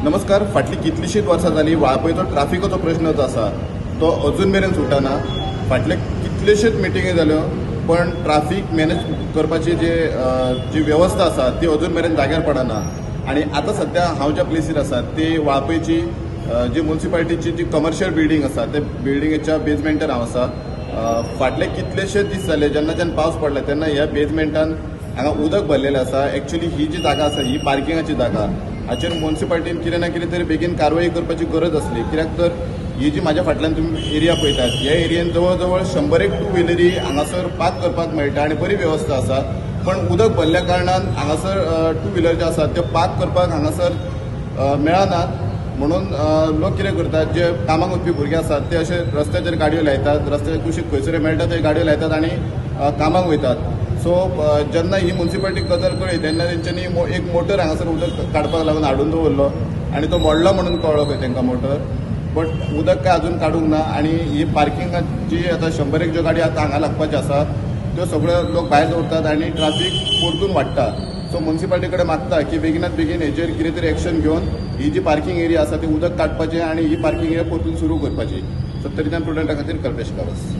नमस्कार. फाटली कितलीशीच वर्सां जाली वाळपयचो ट्राफिकाचो प्रश्न जो आसा तो अजून मेरेन सुटना. फाटले कितलेशेच मिटिंगी जाल्यो पण ट्राफिक मॅनेज करपाची जी वेवस्था आसा ती अजून मेरेन जाग्यार पडना. आणि आता सध्या हांव ज्या प्लेसीर आसा ती वाळपयची जी म्युन्सिपालिटीची जी कमर्शियल बिल्डींग आसा ते बिल्डिंगेच्या बेजमेंटार हांव आसा. फाटले कितलेशे दीस जाले जेन्ना पावस पडला तेन्ना ह्या बेजमेंटान हांगा उदक भरलेलें आसा. एक्चुअली ही जी जागा आसा ही पार्किंगाची जागा. हाचेर म्युन्सिपालिटीन कितें ना कितें तरी बेगीन कारवाई करपाची गरज आसली. कित्याक तर ही जी म्हाज्या फाटल्यान तुमी एरिया पळयतात ह्या एरियेन जवळ जवळ 100 टू व्हिलरी हांगासर पार्क करपाक मेळटा आणि बरी वेवस्था आसा. पण उदक भरल्या कारणान हांगासर टू व्हिलर जे आसात ते पार्क करपाक हांगासर मेळनात. म्हणून लोक कितें करतात जे कामाक वचपी भुरगे आसात ते अशे रस्त्याचेर गाडयो लायतात, रस्त्याचेर कुशीक खंयसर मेळटा थंय गाडयो लायतात आणि कामाक वयतात. सो जेन्ना ही म्युन्सिपालिटी गजाल कळ्ळी तेन्ना तेंच्यांनी एक मोटर हांगासर उदक काडपाक लागून हाडून दवरलो आणि तो मोडलो म्हणून कळ्ळो खंय तांकां मोटर. बट उदक काय अजून काडूंक ना. आणि ही पार्किंगात जी आतां 100 ज्यो गाडी आतां हांगा लागपाच्यो आसा त्यो सगळ्यो लोक भायर दवरतात आणि ट्राफीक परतून वाडटा. सो म्युन्सिपालिटी कडेन मागता की बेगिनात बेगीन हेचेर कितें तरी एक्शन घेवन ही जी पार्किंग एरिया आसा ती उदक काडपाचें आणि ही पार्किंग एरिया परतून सुरू करपाची. 70 स्टुडंटां खातीर कल्पेश गांवस.